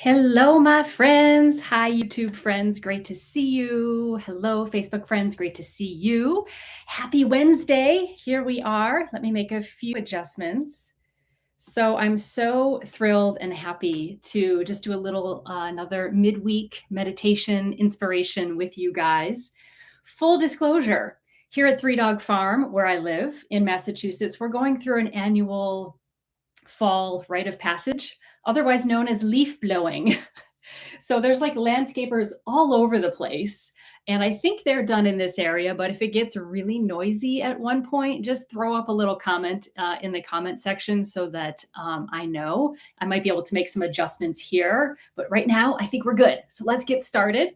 Hello, my friends. Hi, YouTube friends. Great to see you. Hello, Facebook friends. Great to see you. Happy Wednesday. Here we are. Let me make a few adjustments. So I'm so thrilled and happy to just do a little another midweek meditation inspiration with you guys. Full disclosure, here at Three Dog Farm, where I live in Massachusetts, we're going through an annual fall rite of passage, otherwise known as leaf blowing. So there's like landscapers all over the place. And I think they're done in this area, but if it gets really noisy at one point, just throw up a little comment in the comment section so that I know. I might be able to make some adjustments here. But right now, I think we're good. So let's get started.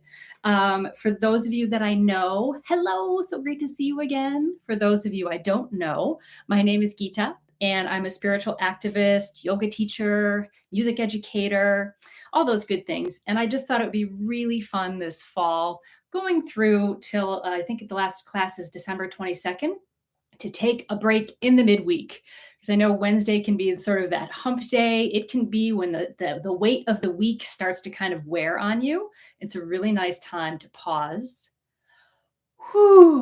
For those of you that I know, hello, so great to see you again. For those of you I don't know, my name is Gita. And I'm a spiritual activist, yoga teacher, music educator, all those good things. And I just thought it would be really fun this fall, going through till I think the last class is December 22nd, to take a break in the midweek. Because I know Wednesday can be sort of that hump day. It can be when the weight of the week starts to kind of wear on you. It's a really nice time to pause.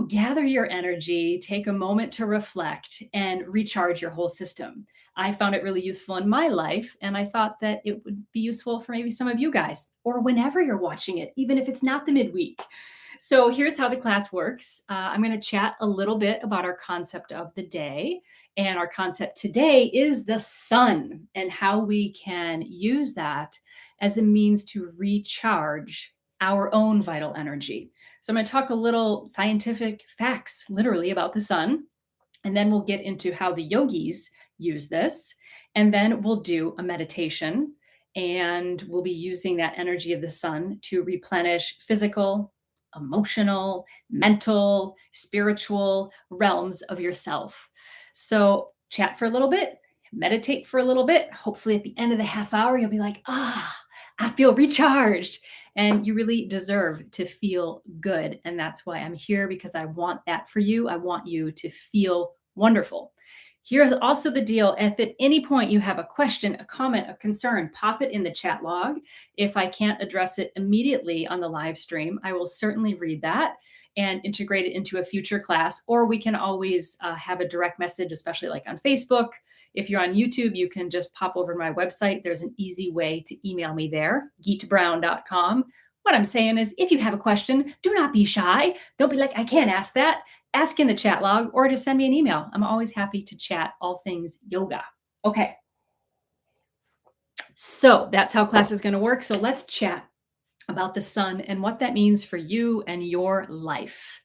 Gather your energy, take a moment to reflect and recharge your whole system. I found it really useful in my life, and I thought that it would be useful for maybe some of you guys, or whenever you're watching it, even if it's not the midweek. So here's how the class works. I'm going to chat a little bit about our concept of the day. And our concept today is the sun and how we can use that as a means to recharge our own vital energy. So I'm going to talk a little scientific facts, literally, about the sun. And then we'll get into how the yogis use this. And then we'll do a meditation. And we'll be using that energy of the sun to replenish physical, emotional, mental, spiritual realms of yourself. So chat for a little bit, meditate for a little bit. Hopefully at the end of the half hour, you'll be like, I feel recharged. And you really deserve to feel good. And that's why I'm here, because I want that for you. I want you to feel wonderful. Here's also the deal. If at any point you have a question, a comment, a concern, pop it in the chat log. If I can't address it immediately on the live stream, I will certainly read that and integrate it into a future class. Or we can always have a direct message, especially like on Facebook. If you're on YouTube, you can just pop over to my website. There's an easy way to email me there, geetbrown.com. What I'm saying is, if you have a question, do not be shy. Don't be like, I can't ask that. Ask in the chat log or just send me an email. I'm always happy to chat all things yoga. Okay. So that's how class is going to work. So let's chat about the sun and what that means for you and your life.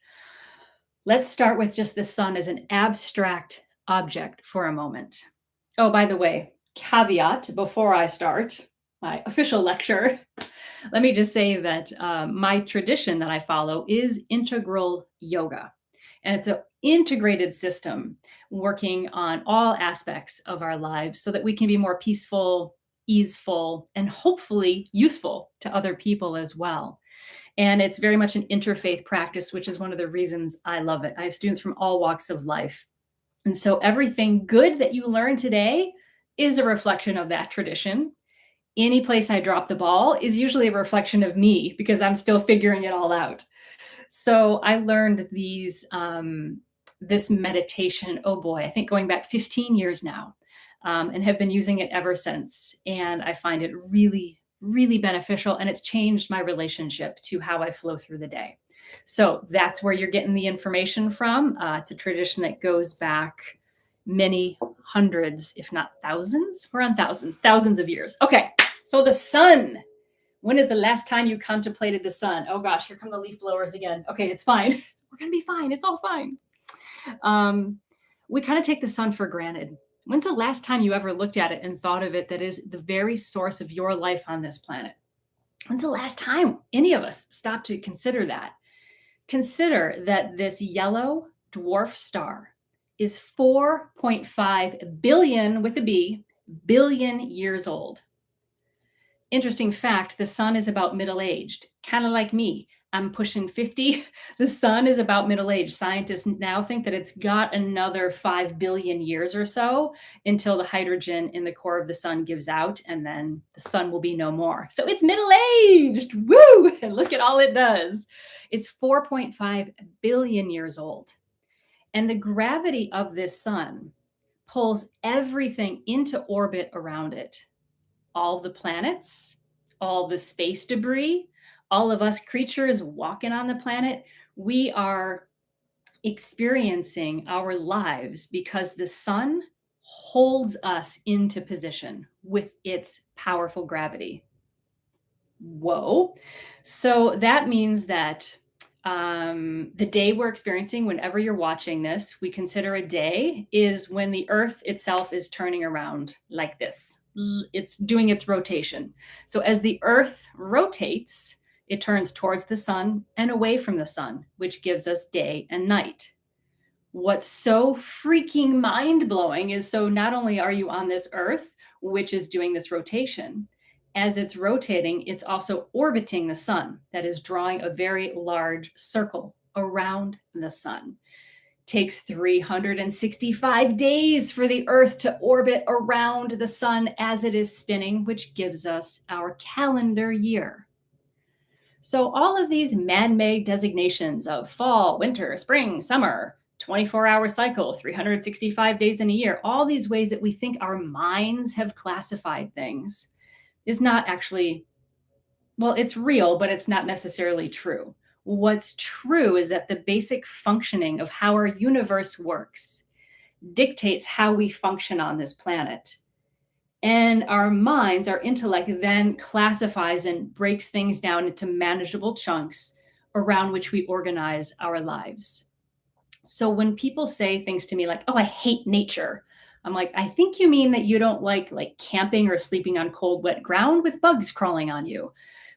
Let's start with just the sun as an abstract object for a moment. Oh, by the way, caveat before I start my official lecture, let me just say that my tradition that I follow is integral yoga. And it's an integrated system working on all aspects of our lives so that we can be more peaceful, easeful, and hopefully useful to other people as well. And it's very much an interfaith practice, which is one of the reasons I love it. I have students from all walks of life. And so everything good that you learn today is a reflection of that tradition. Any place I drop the ball is usually a reflection of me, because I'm still figuring it all out. So I learned this meditation, oh boy, I think going back 15 years now, and have been using it ever since. And I find it really, really beneficial. And it's changed my relationship to how I flow through the day. So that's where you're getting the information from. It's a tradition that goes back many hundreds, if not thousands. We're on thousands of years. Okay, so the sun. When is the last time you contemplated the sun? Oh gosh, here come the leaf blowers again. Okay, it's fine. We're going to be fine. It's all fine. We kind of take the sun for granted. When's the last time you ever looked at it and thought of it that is the very source of your life on this planet? When's the last time any of us stopped to consider that? Consider that this yellow dwarf star is 4.5 billion, with a B, billion years old. Interesting fact, the sun is about middle-aged, kind of like me. I'm pushing 50. The sun is about middle age. Scientists now think that it's got another 5 billion years or so until the hydrogen in the core of the sun gives out, and then the sun will be no more. So it's middle aged. Woo! And look at all it does. It's 4.5 billion years old. And the gravity of this sun pulls everything into orbit around it. All the planets, all the space debris, all of us creatures walking on the planet, we are experiencing our lives because the sun holds us into position with its powerful gravity. Whoa. So that means that the day we're experiencing, whenever you're watching this, we consider a day is when the earth itself is turning around like this. It's doing its rotation. So as the earth rotates, it turns towards the sun and away from the sun, which gives us day and night. What's so freaking mind blowing is, so not only are you on this earth, which is doing this rotation, as it's rotating, it's also orbiting the sun, that is drawing a very large circle around the sun. Takes 365 days for the earth to orbit around the sun as it is spinning, which gives us our calendar year. So all of these man-made designations of fall, winter, spring, summer, 24-hour cycle, 365 days in a year, all these ways that we think our minds have classified things is not actually, well, it's real, but it's not necessarily true. What's true is that the basic functioning of how our universe works dictates how we function on this planet. And our minds, our intellect then classifies and breaks things down into manageable chunks around which we organize our lives. So when people say things to me like, oh, I hate nature, I'm like, I think you mean that you don't like camping or sleeping on cold, wet ground with bugs crawling on you.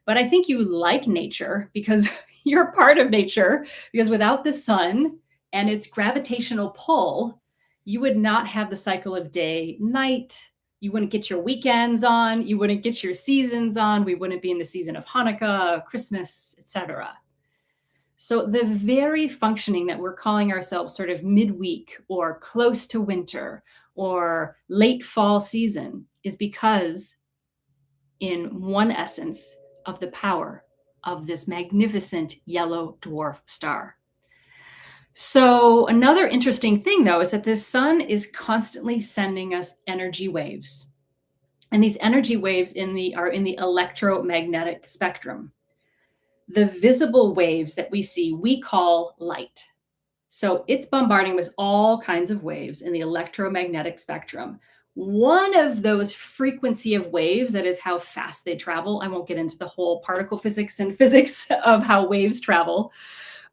But I think you like nature because you're part of nature, because without the sun and its gravitational pull, you would not have the cycle of day, night. You wouldn't get your weekends on. You wouldn't get your seasons on. We wouldn't be in the season of Hanukkah, Christmas, etc. So the very functioning that we're calling ourselves sort of midweek or close to winter or late fall season is because, in one essence, of the power of this magnificent yellow dwarf star. So another interesting thing, though, is that this sun is constantly sending us energy waves. And these energy waves are in the electromagnetic spectrum. The visible waves that we see, we call light. So it's bombarding with all kinds of waves in the electromagnetic spectrum. One of those frequency of waves, that is how fast they travel. I won't get into the whole particle physics and physics of how waves travel,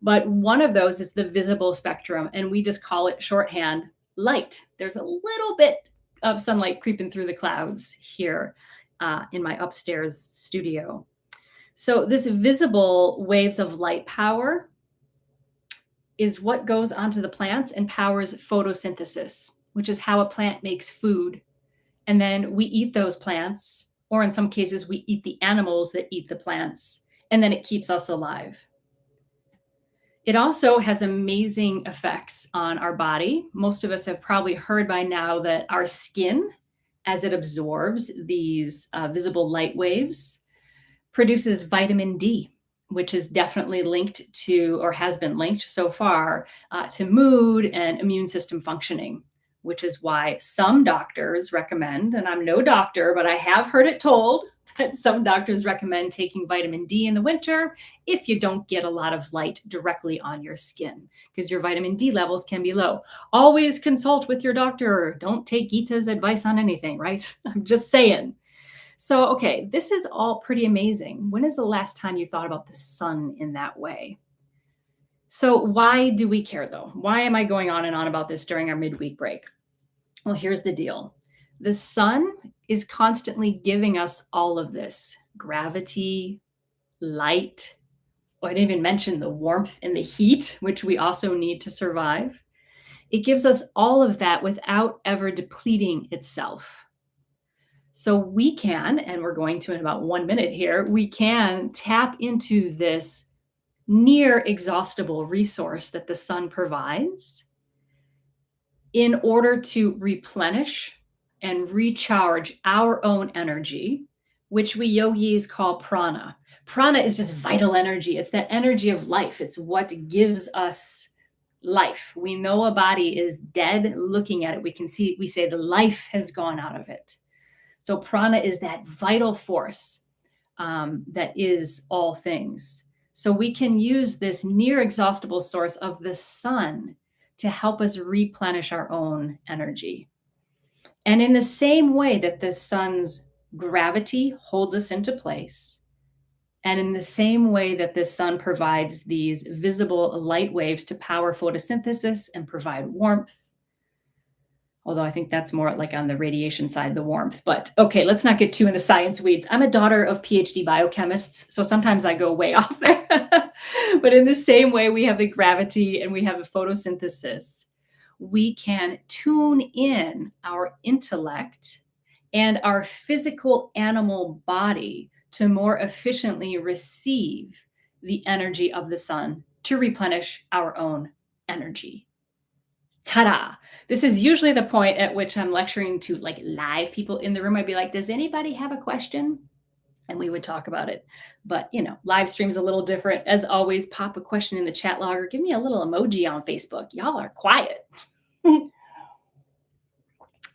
but one of those is the visible spectrum, and we just call it shorthand light. There's a little bit of sunlight creeping through the clouds here in my upstairs studio. So this visible waves of light power is what goes onto the plants and powers photosynthesis, which is how a plant makes food. And then we eat those plants, or in some cases, we eat the animals that eat the plants, and then it keeps us alive. It also has amazing effects on our body. Most of us have probably heard by now that our skin, as it absorbs these visible light waves, produces vitamin D, which is definitely linked to, or has been linked so far, to mood and immune system functioning, which is why some doctors recommend, and I'm no doctor, but I have heard it told that some doctors recommend taking vitamin D in the winter if you don't get a lot of light directly on your skin, because your vitamin D levels can be low. Always consult with your doctor. Don't take Gita's advice on anything, right? I'm just saying. So, okay, this is all pretty amazing. When is the last time you thought about the sun in that way? So why do we care, though? Why am I going on and on about this during our midweek break? Well, here's the deal. The sun is constantly giving us all of this gravity, light. I didn't even mention the warmth and the heat, which we also need to survive. It gives us all of that without ever depleting itself. So we can, and we're going to in about 1 minute here, we can tap into this near exhaustible resource that the sun provides in order to replenish and recharge our own energy, which we yogis call prana. Prana is just vital energy. It's that energy of life. It's what gives us life. We know a body is dead looking at it. We say the life has gone out of it. So prana is that vital force that is all things. So we can use this near exhaustible source of the sun to help us replenish our own energy. And in the same way that the sun's gravity holds us into place, and in the same way that the sun provides these visible light waves to power photosynthesis and provide warmth, although I think that's more like on the radiation side, the warmth. But okay, let's not get too in the science weeds. I'm a daughter of PhD biochemists, so sometimes I go way off there. But in the same way, we have the gravity and we have the photosynthesis. We can tune in our intellect and our physical animal body to more efficiently receive the energy of the sun to replenish our own energy. Ta-da! This is usually the point at which I'm lecturing to like live people in the room. I'd be like, does anybody have a question? And we would talk about it. But, live stream's a little different. As always, pop a question in the chat log or give me a little emoji on Facebook. Y'all are quiet. I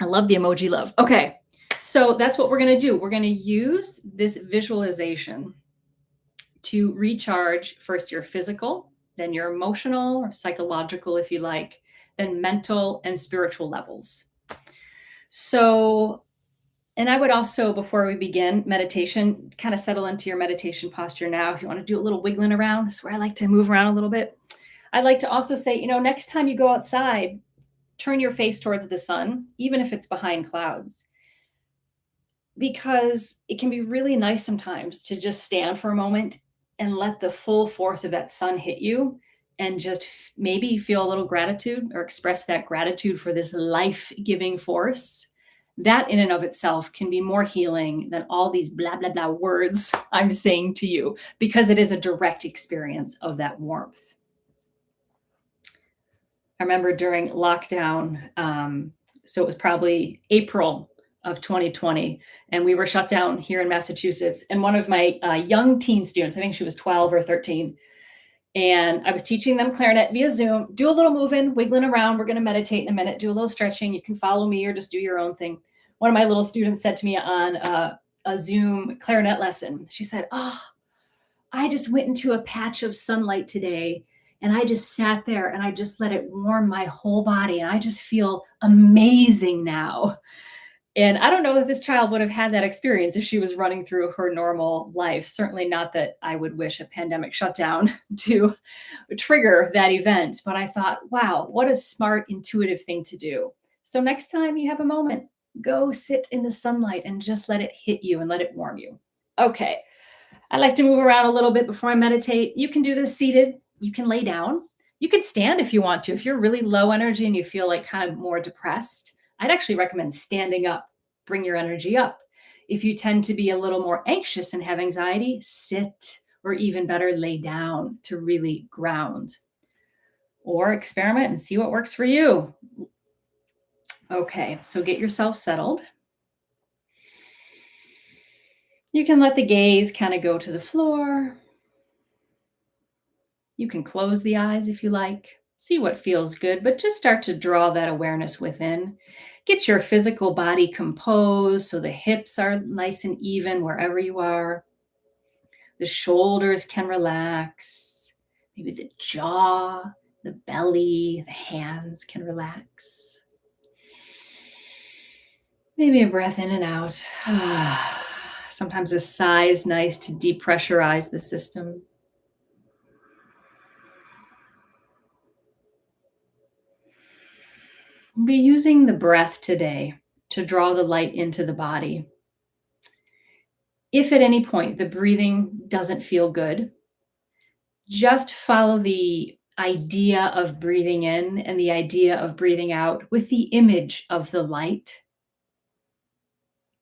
love the emoji love. Okay, so that's what we're going to do. We're going to use this visualization to recharge first your physical, then your emotional or psychological, if you like, then mental and spiritual levels. So, and I would also, before we begin meditation, kind of settle into your meditation posture now. If you want to do a little wiggling around, this is where I like to move around a little bit. I'd like to also say, next time you go outside, turn your face towards the sun, even if it's behind clouds, because it can be really nice sometimes to just stand for a moment and let the full force of that sun hit you and just maybe feel a little gratitude or express that gratitude for this life-giving force. That in and of itself can be more healing than all these blah, blah, blah words I'm saying to you, because it is a direct experience of that warmth. I remember during lockdown, so it was probably April of 2020, and we were shut down here in Massachusetts. And one of my young teen students, I think she was 12 or 13, and I was teaching them clarinet via Zoom. Do a little moving, wiggling around. We're going to meditate in a minute. Do a little stretching. You can follow me or just do your own thing. One of my little students said to me on a Zoom clarinet lesson, she said, "Oh, I just went into a patch of sunlight today, and I just sat there and I just let it warm my whole body. And I just feel amazing now." And I don't know if this child would have had that experience if she was running through her normal life. Certainly not that I would wish a pandemic shutdown to trigger that event. But I thought, wow, what a smart, intuitive thing to do. So next time you have a moment, go sit in the sunlight and just let it hit you and let it warm you. Okay. I like to move around a little bit before I meditate. You can do this seated. You can lay down. You can stand if you want to. If you're really low energy and you feel like kind of more depressed, I'd actually recommend standing up. Bring your energy up. If you tend to be a little more anxious and have anxiety, sit, or even better, lay down to really ground. Or experiment and see what works for you. Okay, so get yourself settled. You can let the gaze kind of go to the floor. You can close the eyes if you like. See what feels good, but just start to draw that awareness within. Get your physical body composed so the hips are nice and even wherever you are. The shoulders can relax. Maybe the jaw, the belly, the hands can relax. Maybe a breath in and out. Sometimes a sigh is nice to depressurize the system. We'll be using the breath today to draw the light into the body. If at any point the breathing doesn't feel good, just follow the idea of breathing in and the idea of breathing out with the image of the light.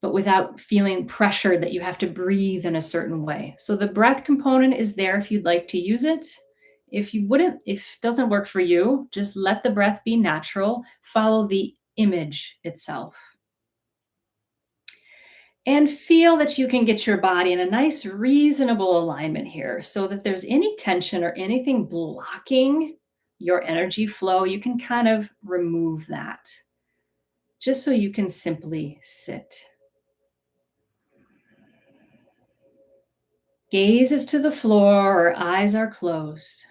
but without feeling pressure that you have to breathe in a certain way. So the breath component is there if you'd like to use it. If it doesn't work for you, just let the breath be natural. Follow the image itself. And feel that you can get your body in a nice, reasonable alignment here so that there's any tension or anything blocking your energy flow, you can kind of remove that just so you can simply sit. Gaze is to the floor or eyes are closed.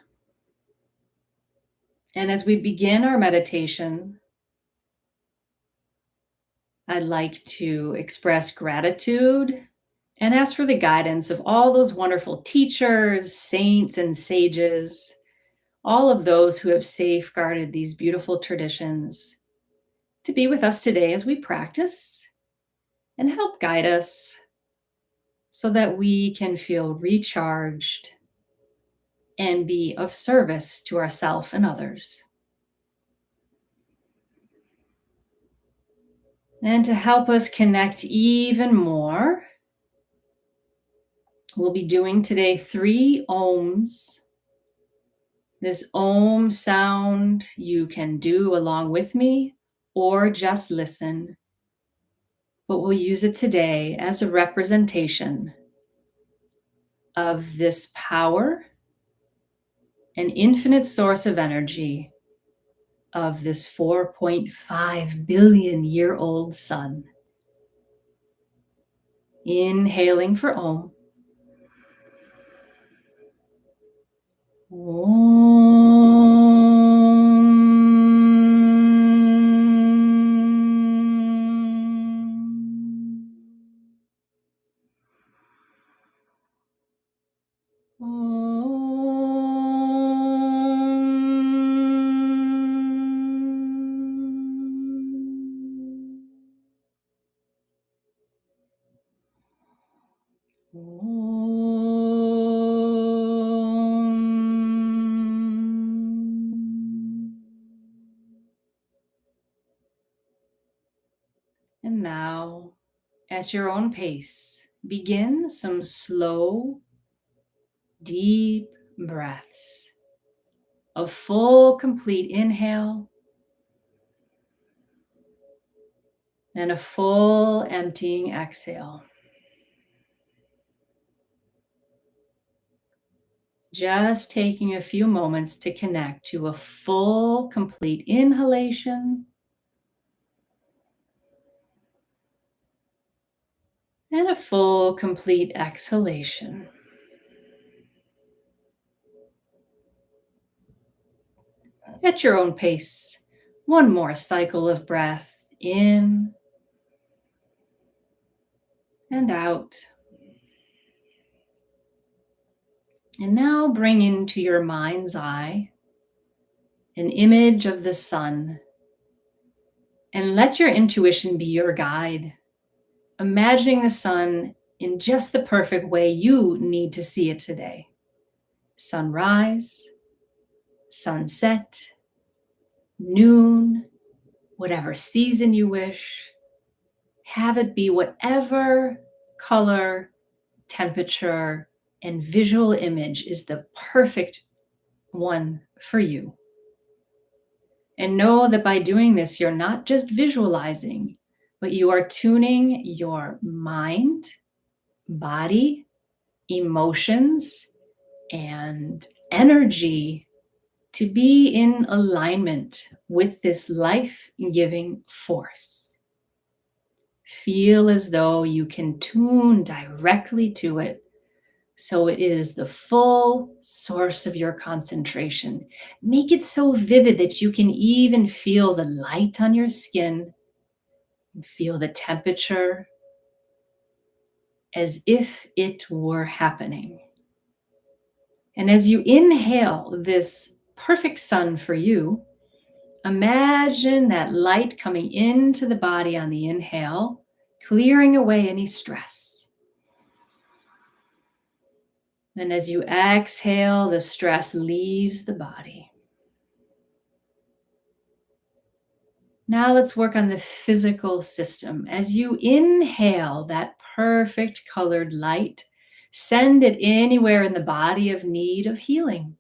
And as we begin our meditation, I'd like to express gratitude and ask for the guidance of all those wonderful teachers, saints, and sages, all of those who have safeguarded these beautiful traditions to be with us today as we practice and help guide us so that we can feel recharged and be of service to ourselves and others. And to help us connect even more, we'll be doing today 3 ohms. This ohm sound you can do along with me or just listen, but we'll use it today as a representation of this power, an infinite source of energy of this 4.5 billion year old sun. Inhaling for Om. And now, at your own pace, begin some slow, deep breaths. A full, complete inhale and a full emptying exhale. Just taking a few moments to connect to a full, complete inhalation and a full, complete exhalation. At your own pace, one more cycle of breath in and out. And now bring into your mind's eye an image of the sun and let your intuition be your guide, imagining the sun in just the perfect way you need to see it today. Sunrise, sunset, noon, whatever season you wish. Have it be whatever color, temperature, and visual image is the perfect one for you. And know that by doing this, you're not just visualizing, but you are tuning your mind, body, emotions, and energy to be in alignment with this life-giving force. Feel as though you can tune directly to it, so it is the full source of your concentration. Make it so vivid that you can even feel the light on your skin, and feel the temperature as if it were happening. And as you inhale this perfect sun for you, imagine that light coming into the body on the inhale, clearing away any stress. And as you exhale, the stress leaves the body. Now let's work on the physical system. As you inhale that perfect colored light, send it anywhere in the body of need of healing.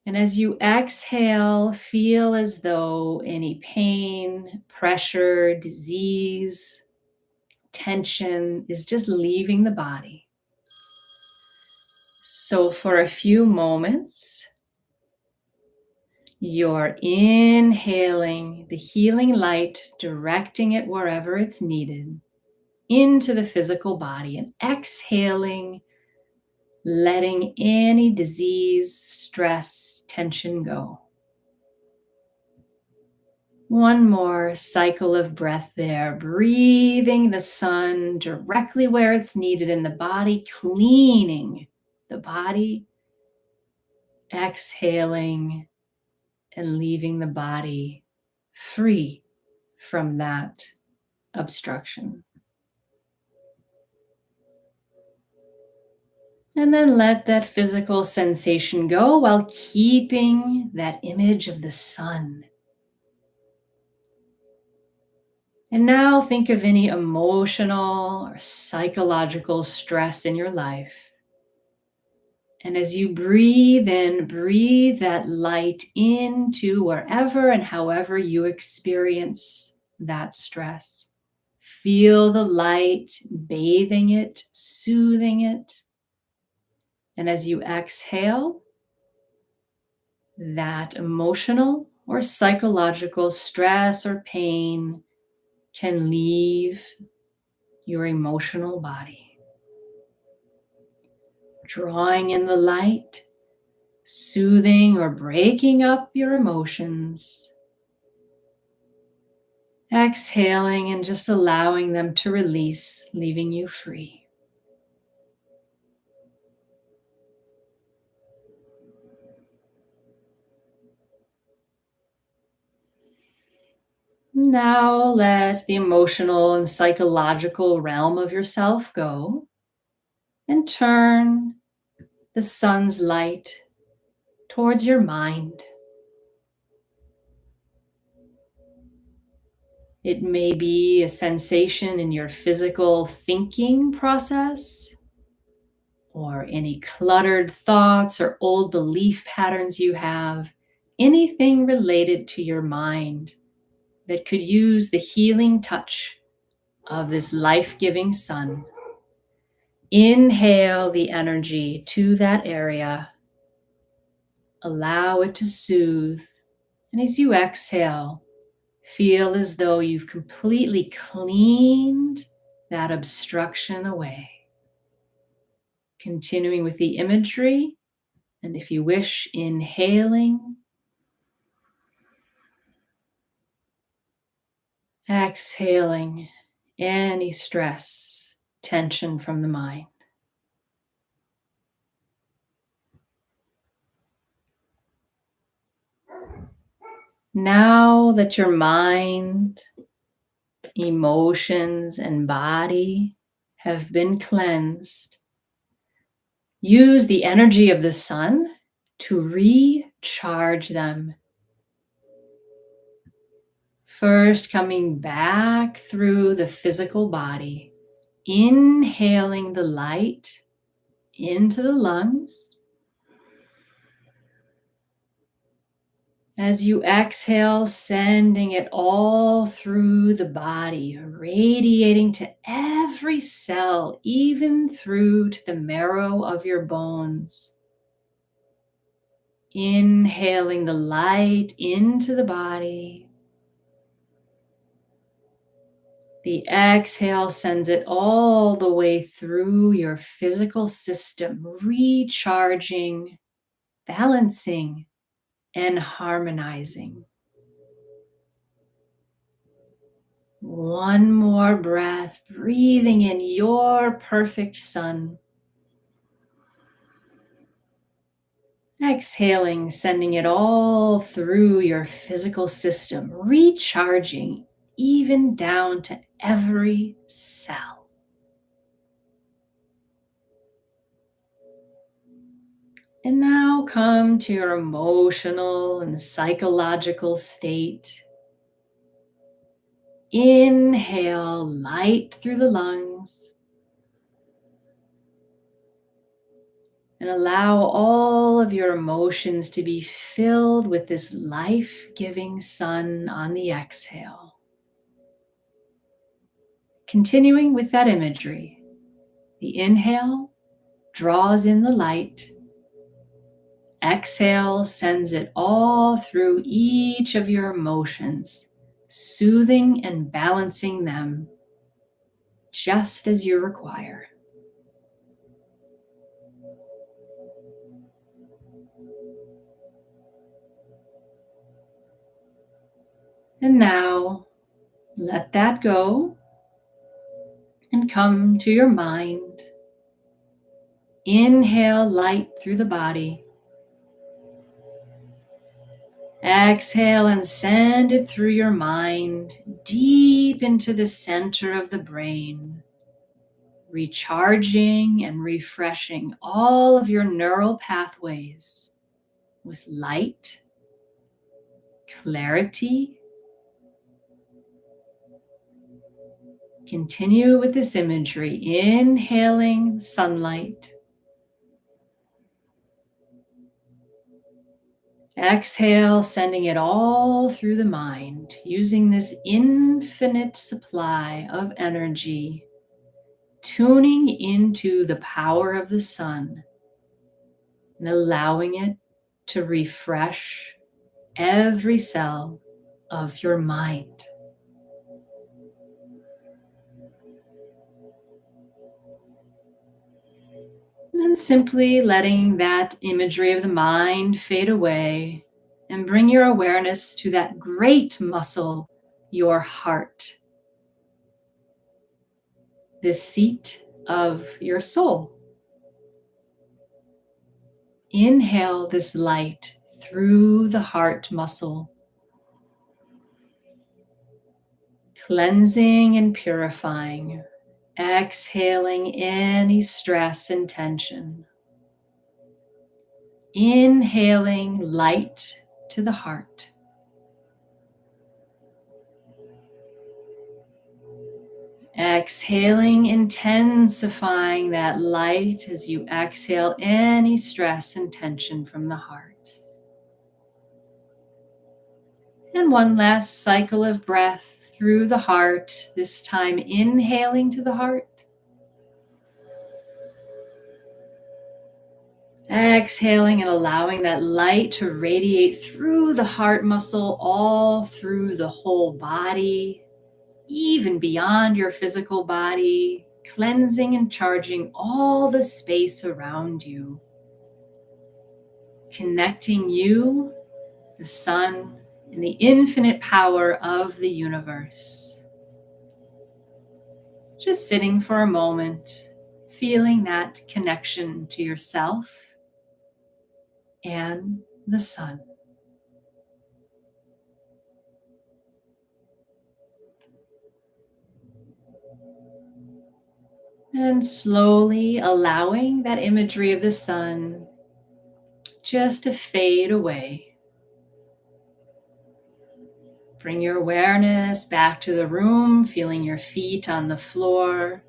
And as you exhale, feel as though any pain, pressure, disease, tension is just leaving the body. So for a few moments, you're inhaling the healing light, directing it wherever it's needed into the physical body, and exhaling, letting any disease, stress, tension go. One more cycle of breath there, breathing the sun directly where it's needed in the body, cleaning the body, exhaling, and leaving the body free from that obstruction. And then let that physical sensation go while keeping that image of the sun. And now think of any emotional or psychological stress in your life. And as you breathe in, breathe that light into wherever and however you experience that stress. Feel the light bathing it, soothing it. And as you exhale, that emotional or psychological stress or pain can leave your emotional body. Drawing in the light, soothing or breaking up your emotions. Exhaling and just allowing them to release, leaving you free. Now let the emotional and psychological realm of yourself go and turn the sun's light towards your mind. It may be a sensation in your physical thinking process, or any cluttered thoughts or old belief patterns you have, anything related to your mind that could use the healing touch of this life-giving sun. Inhale the energy to that area. Allow it to soothe. And as you exhale, feel as though you've completely cleaned that obstruction away. Continuing with the imagery, and if you wish, inhaling, exhaling any stress, tension from the mind. Now that your mind, emotions, and body have been cleansed, use the energy of the sun to recharge them. First, coming back through the physical body, inhaling the light into the lungs. As you exhale, sending it all through the body, radiating to every cell, even through to the marrow of your bones. Inhaling the light into the body. The exhale sends it all the way through your physical system, recharging, balancing, and harmonizing. One more breath, breathing in your perfect sun. Exhaling, sending it all through your physical system, recharging even down to every cell. And now come to your emotional and psychological state. Inhale light through the lungs and allow all of your emotions to be filled with this life-giving sun on the exhale. Continuing with that imagery, the inhale draws in the light. Exhale sends it all through each of your emotions, soothing and balancing them just as you require. And now let that go and come to your mind. Inhale light through the body. Exhale and send it through your mind deep into the center of the brain, recharging and refreshing all of your neural pathways with light, clarity. Continue with this imagery, inhaling sunlight. Exhale, sending it all through the mind, using this infinite supply of energy, tuning into the power of the sun and allowing it to refresh every cell of your mind. And then simply letting that imagery of the mind fade away and bring your awareness to that great muscle, your heart, the seat of your soul. Inhale this light through the heart muscle, cleansing and purifying, exhaling any stress and tension. Inhaling light to the heart. Exhaling, intensifying that light as you exhale any stress and tension from the heart. And one last cycle of breath through the heart, this time inhaling to the heart. Exhaling and allowing that light to radiate through the heart muscle, all through the whole body, even beyond your physical body, cleansing and charging all the space around you, connecting you, the sun, and the infinite power of the universe. Just sitting for a moment, feeling that connection to yourself and the sun. And slowly allowing that imagery of the sun just to fade away. Bring your awareness back to the room, feeling your feet on the floor.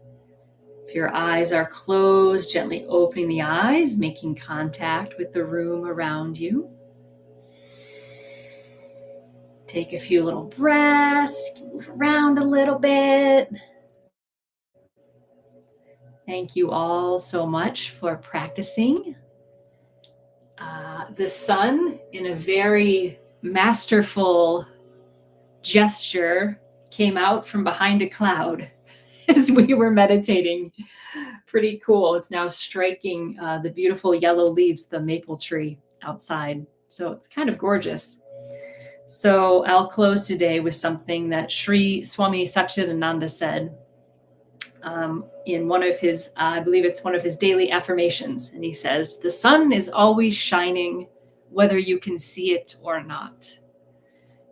If your eyes are closed, gently opening the eyes, making contact with the room around you. Take a few little breaths, move around a little bit. Thank you all so much for practicing. The sun, in a very masterful gesture, came out from behind a cloud as we were meditating. Pretty cool. It's now striking the beautiful yellow leaves, the maple tree outside. So it's kind of gorgeous. So I'll close today with something that Sri Swami Satchidananda said in one of his, I believe it's one of his daily affirmations. And he says, "The sun is always shining, whether you can see it or not."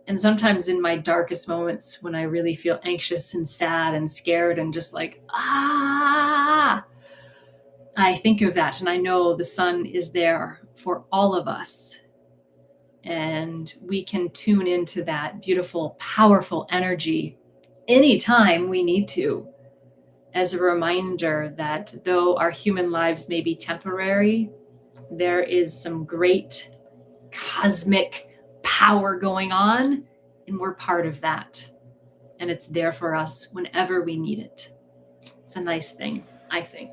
And sometimes in my darkest moments, when I really feel anxious and sad and scared and just like, I think of that and I know the sun is there for all of us. And we can tune into that beautiful, powerful energy anytime we need to, as a reminder that though our human lives may be temporary, there is some great cosmic power going on, and we're part of that. And it's there for us whenever we need it. It's a nice thing, I think.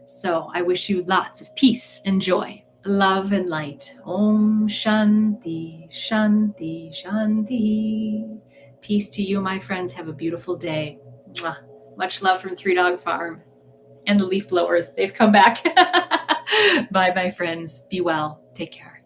So I wish you lots of peace and joy, love and light. Om Shanti, Shanti, Shanti. Peace to you, my friends. Have a beautiful day. Mwah. Much love from Three Dog Farm and the leaf blowers. They've come back. Bye, my friends. Be well. Take care.